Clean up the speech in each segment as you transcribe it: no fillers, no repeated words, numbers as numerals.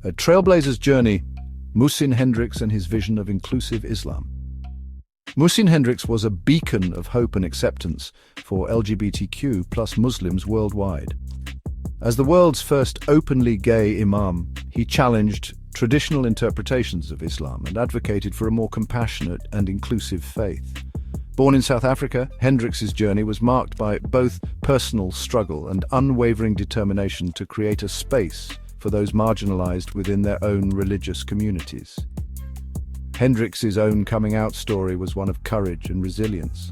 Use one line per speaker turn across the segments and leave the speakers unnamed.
A trailblazer's journey, Muhsin Hendricks and his vision of inclusive Islam. Muhsin Hendricks was a beacon of hope and acceptance for LGBTQ plus Muslims worldwide. As the world's first openly gay Imam, he challenged traditional interpretations of Islam and advocated for a more compassionate and inclusive faith. Born in South Africa, Hendricks' journey was marked by both personal struggle and unwavering determination to create a space for those marginalized within their own religious communities. Hendricks' own coming-out story was one of courage and resilience.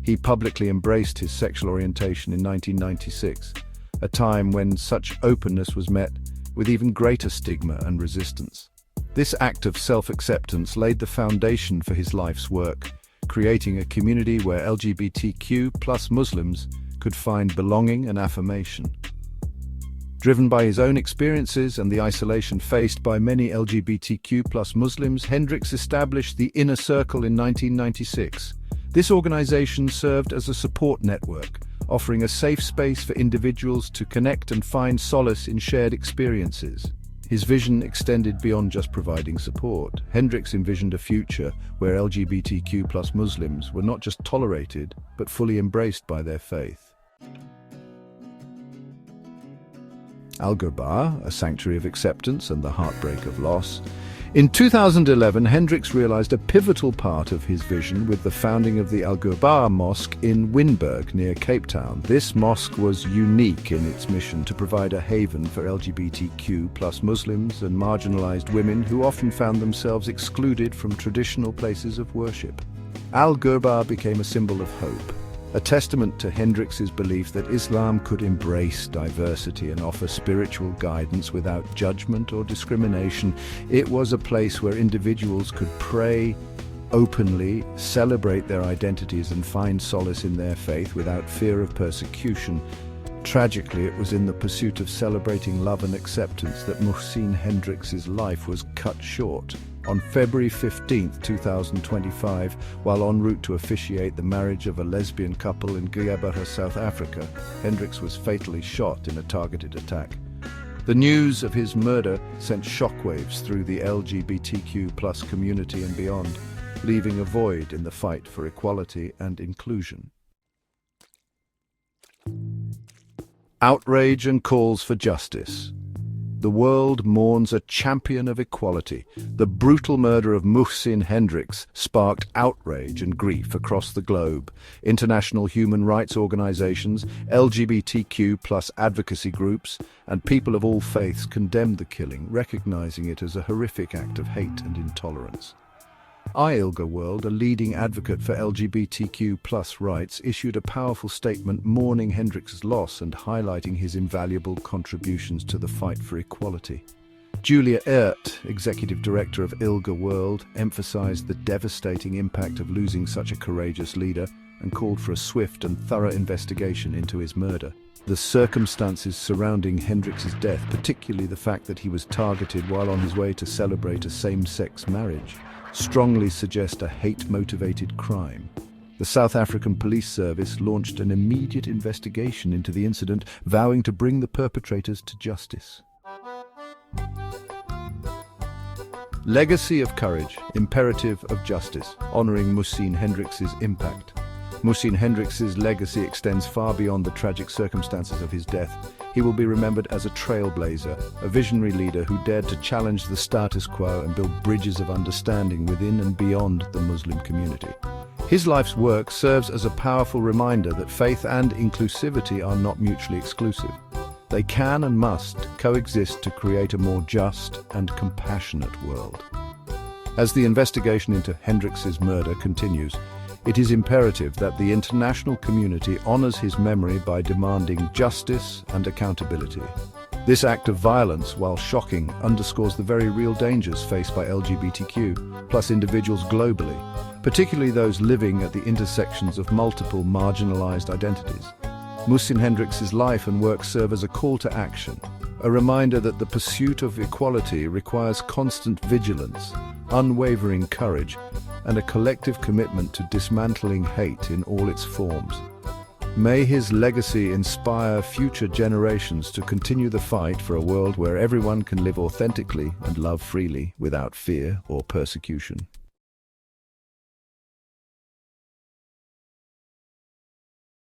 He publicly embraced his sexual orientation in 1996, a time when such openness was met with even greater stigma and resistance. This act of self-acceptance laid the foundation for his life's work, creating a community where LGBTQ plus Muslims could find belonging and affirmation. Driven by his own experiences and the isolation faced by many LGBTQ plus Muslims, Hendricks established the Inner Circle in 1996. This organization served as a support network, offering a safe space for individuals to connect and find solace in shared experiences. His vision extended beyond just providing support. Hendricks envisioned a future where LGBTQ plus Muslims were not just tolerated, but fully embraced by their faith. Al-Ghurba, a sanctuary of acceptance and the heartbreak of loss. In 2011, Hendricks realized a pivotal part of his vision with the founding of the Al-Ghurba Mosque in Windberg, near Cape Town. This mosque was unique in its mission to provide a haven for LGBTQ plus Muslims and marginalized women who often found themselves excluded from traditional places of worship. Al-Ghurba became a symbol of hope, a testament to Hendricks' belief that Islam could embrace diversity and offer spiritual guidance without judgment or discrimination. It was a place where individuals could pray openly, celebrate their identities and find solace in their faith without fear of persecution. Tragically, it was in the pursuit of celebrating love and acceptance that Muhsin Hendricks' life was cut short. On February 15, 2025, while en route to officiate the marriage of a lesbian couple in Gqeberha, South Africa, Hendricks was fatally shot in a targeted attack. The news of his murder sent shockwaves through the LGBTQ+ community and beyond, leaving a void in the fight for equality and inclusion. Outrage and calls for justice. The world mourns a champion of equality. The brutal murder of Muhsin Hendricks sparked outrage and grief across the globe. International human rights organizations, LGBTQ+ advocacy groups, and people of all faiths condemned the killing, recognizing it as a horrific act of hate and intolerance. ILGA World, a leading advocate for LGBTQ+ rights, issued a powerful statement mourning Hendricks' loss and highlighting his invaluable contributions to the fight for equality. Julia Eert, executive director of ILGA World, emphasized the devastating impact of losing such a courageous leader and called for a swift and thorough investigation into his murder. The circumstances surrounding Hendricks' death, particularly the fact that he was targeted while on his way to celebrate a same-sex marriage, strongly suggest a hate-motivated crime. The South African Police Service launched an immediate investigation into the incident, vowing to bring the perpetrators to justice. Legacy of courage, imperative of justice, honoring Muhsin Hendricks' impact. Muhsin Hendricks' legacy extends far beyond the tragic circumstances of his death. He will be remembered as a trailblazer, a visionary leader who dared to challenge the status quo and build bridges of understanding within and beyond the Muslim community. His life's work serves as a powerful reminder that faith and inclusivity are not mutually exclusive. They can and must coexist to create a more just and compassionate world. As the investigation into Hendricks' murder continues, it is imperative that the international community honors his memory by demanding justice and accountability. This act of violence, while shocking, underscores the very real dangers faced by LGBTQ+ individuals globally, particularly those living at the intersections of multiple marginalized identities. Muhsin Hendricks' life and work serve as a call to action, a reminder that the pursuit of equality requires constant vigilance, unwavering courage, and a collective commitment to dismantling hate in all its forms. May his legacy inspire future generations to continue the fight for a world where everyone can live authentically and love freely without fear or persecution.